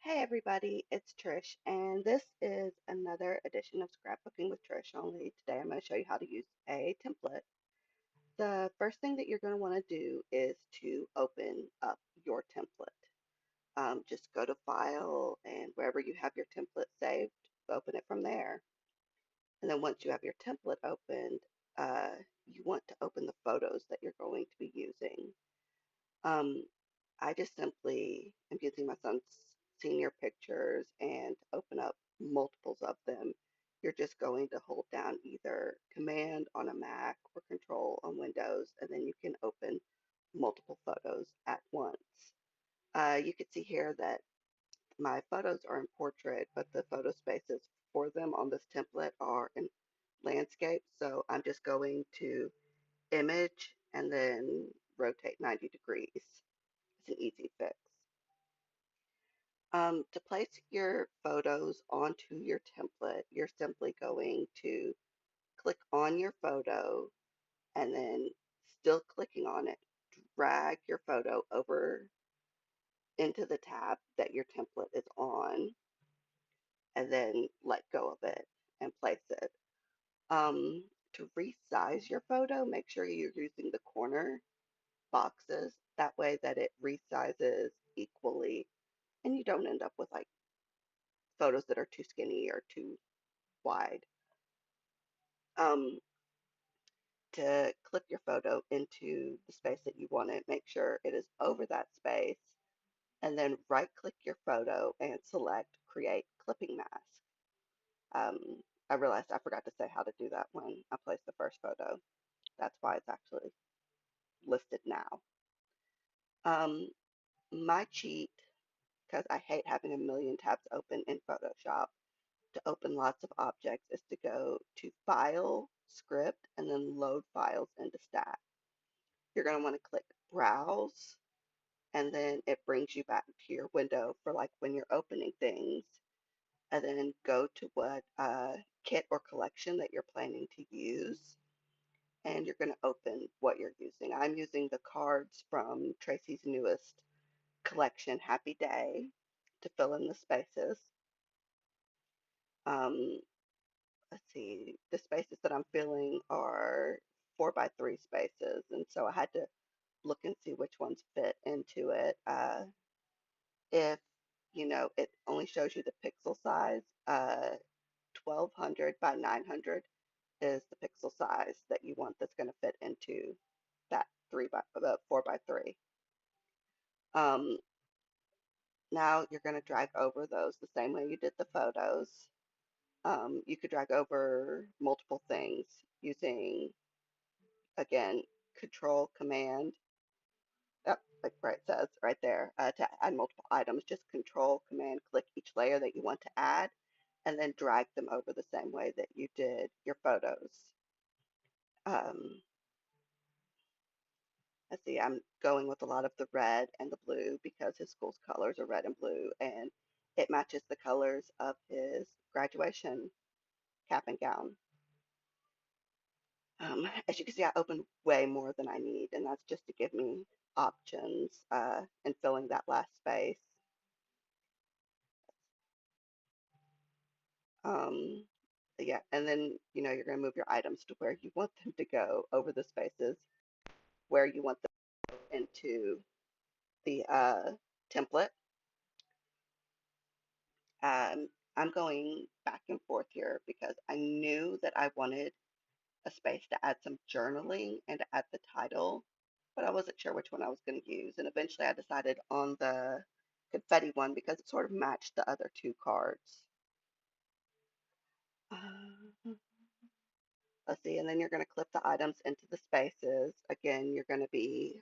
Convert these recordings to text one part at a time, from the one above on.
Hey everybody, it's Trish, and this is another edition of Scrapbooking with Trish. Only today I'm going to show you how to use a template. The first thing that you're going to want to do is to open up your template. Just go to File and wherever you have your template saved, open it from there. And then once you have your template opened, uh, you want to open the photos that you're going to be using. Um, I just simply am using my son's senior pictures and to open up multiples of them. You're just going to hold down either Command on a Mac or Control on Windows, and then you can open multiple photos at once. You can see here that my photos are in portrait, but the photo spaces for them on this template are in landscape. So I'm just going to image and then rotate 90 degrees. It's an easy fix. To place your photos onto your template, you're simply going to click on your photo and then, still clicking on it, drag your photo over into the tab that your template is on and then let go of it and place it. To resize your photo, make sure you're using the corner boxes. That way that it resizes equally and you don't end up with like photos that are too skinny or too wide. Um, to clip your photo into the space that you want it, make sure it is over that space, and then right click your photo and select Create Clipping Mask. Um, I realized I forgot to say how to do that when I placed the first photo. That's why it's actually listed now. Um, my cheat, because I hate having a million tabs open in Photoshop, to open lots of objects is to go to File, Script, and then Load Files into Stack. You're going to want to click Browse, and then it brings you back to your window for like when you're opening things, and then go to what kit or collection that you're planning to use, and you're going to open what you're using. I'm using the cards from Tracy's newest collection, Happy Day, to fill in the spaces. Um, let's see, the spaces that I'm filling are 4x3 spaces, and so I had to look and see which ones fit into it. If it only shows you the pixel size, 1200 by 900 is the pixel size that you want that's going to fit into that 4x3. Um, Now you're going to drag over those the same way you did the photos. You could drag over multiple things using, again, Control Command. Like where it says right there, to add multiple items, just Control Command click each layer that you want to add, and then drag them over the same way that you did your photos. Um, let's see, I'm going with a lot of the red and the blue because his school's colors are red and blue, and it matches the colors of his graduation cap and gown. As you can see, I opened way more than I need, and that's just to give me options in filling that last space. Um, yeah, and then you're going to move your items to where you want them to go over the spaces where you want them into the template. I'm going back and forth here because I knew that I wanted a space to add some journaling and to add the title, but I wasn't sure which one I was going to use. And eventually I decided on the confetti one because it sort of matched the other two cards. Uh, let's see, and then you're going to clip the items into the spaces. Again, you're going to be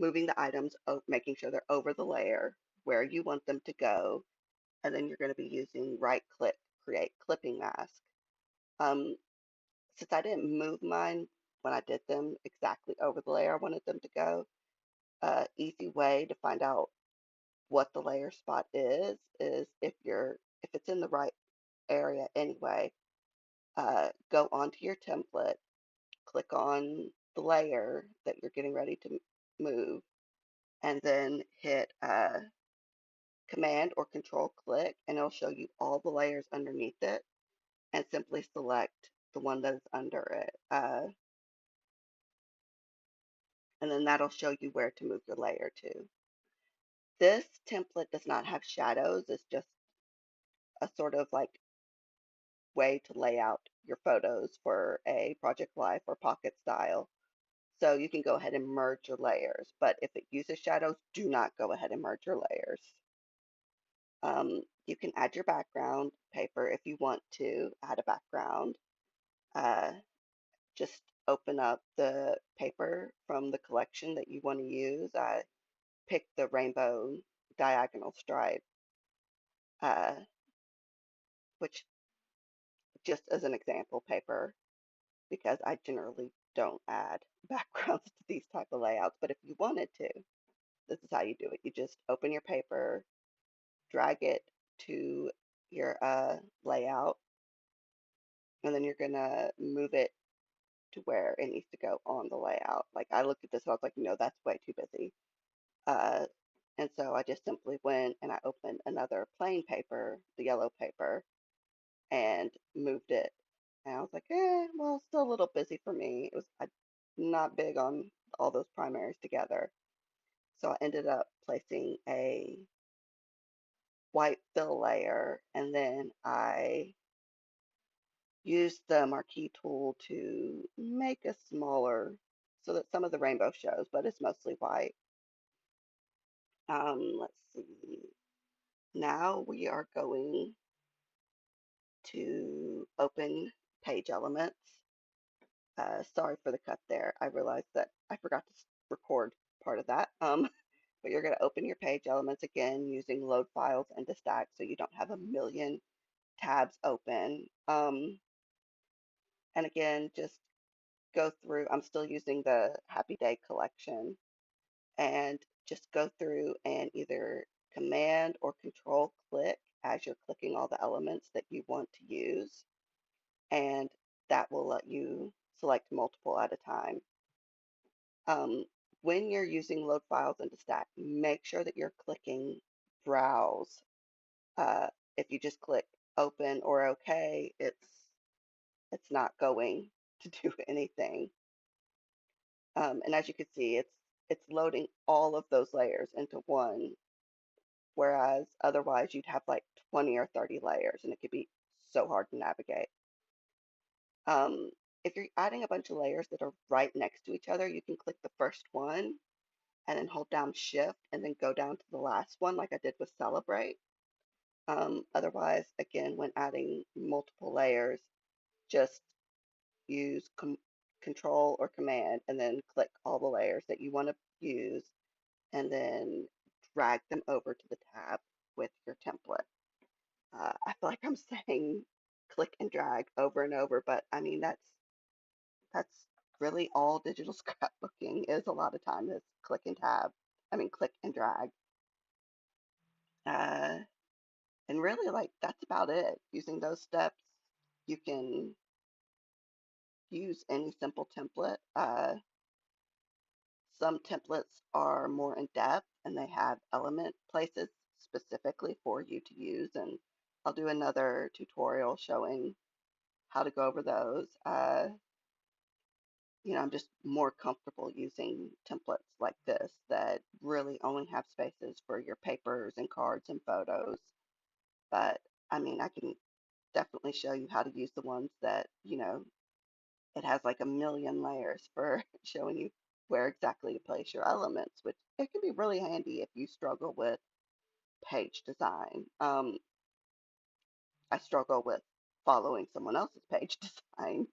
moving the items, making sure they're over the layer where you want them to go, and then you're going to be using right click, create clipping mask. Um, since I didn't move mine when I did them exactly over the layer I wanted them to go, easy way to find out what the layer spot is if it's in the right area anyway, go onto your template, click on the layer that you're getting ready to move, and then hit Command or Control click, and it'll show you all the layers underneath it, and simply select the one that is under it. And then that'll show you where to move your layer to. This template does not have shadows. It's just a sort of like way to lay out your photos for a project life or pocket style. So you can go ahead and merge your layers, but if it uses shadows, do not go ahead and merge your layers. You can add your background paper if you want to add a background. Uh, just open up the paper from the collection that you want to use. I picked the rainbow diagonal stripe, uh, which just as an example paper, because I generally don't add backgrounds to these type of layouts. But if you wanted to, this is how you do it. You just open your paper, drag it to your layout, and then you're gonna move it to where it needs to go on the layout. Like I looked at this and I was like, no, that's way too busy. Uh, and so I just simply went and I opened another plain paper, the yellow paper, and moved it. And I was like, well, still a little busy for me. I'm not big on all those primaries together. So I ended up placing a white fill layer, and then I used the marquee tool to make a smaller so that some of the rainbow shows, but it's mostly white. Let's see. Now we are going to open page elements. Sorry for the cut there. I realized that I forgot to record part of that. But you're going to open your page elements again using load files and to stack so you don't have a million tabs open. And again, just go through, I'm still using the Happy Day collection, and just go through and either command or control click as you're clicking all the elements that you want to use, and that will let you select multiple at a time. Um, when you're using load files into stack, make sure that you're clicking browse. Uh, if you just click open or OK, it's not going to do anything. And as you can see, it's loading all of those layers into one, whereas otherwise you'd have like 20 or 30 layers, and it could be so hard to navigate. Um, if you're adding a bunch of layers that are right next to each other, you can click the first one and then hold down Shift and then go down to the last one like I did with Celebrate. Otherwise, again, when adding multiple layers, just use Control or Command and then click all the layers that you want to use and then drag them over to the tab with your template. I feel like I'm saying click and drag over and over, but I mean that's really all digital scrapbooking is a lot of time is click and tab. I mean click and drag. Uh, and really like that's about it. Using those steps, you can use any simple template. Some templates are more in depth and they have element places specifically for you to use, and I'll do another tutorial showing how to go over those. I'm just more comfortable using templates like this that really only have spaces for your papers and cards and photos. But I mean, I can definitely show you how to use the ones that, it has like a million layers for showing you where exactly to place your elements, which it can be really handy if you struggle with page design. I struggle with following someone else's page design,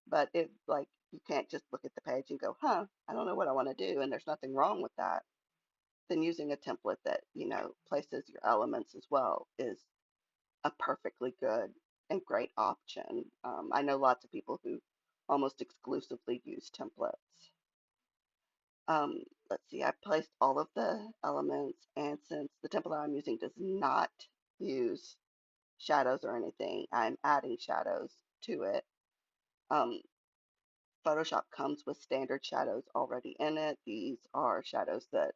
but if like you can't just look at the page and go, I don't know what I want to do, and there's nothing wrong with that, then using a template that, places your elements as well is a perfectly good and great option. I know lots of people who almost exclusively use templates. Let's see, I've placed all of the elements, and since the template I'm using does not use shadows or anything, I'm adding shadows to it. Um, Photoshop comes with standard shadows already in it. These are shadows that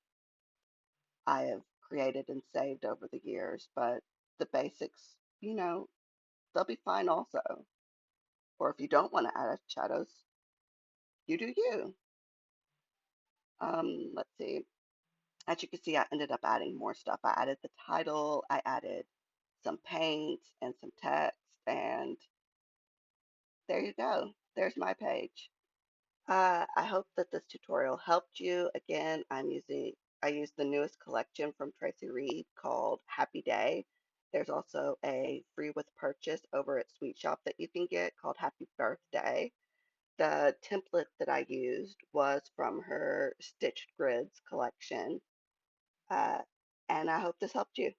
I have created and saved over the years, but the basics, you know, they'll be fine also. Or if you don't want to add shadows, you do you. Let's see. As you can see, I ended up adding more stuff. I added the title, I added some paint and some text, and there you go. There's my page. I hope that this tutorial helped you. Again, I use the newest collection from Tracy Reed called Happy Day. There's also a free with purchase over at Sweet Shop that you can get called Happy Birthday. The template that I used was from her Stitched Grids collection. Uh, and I hope this helped you.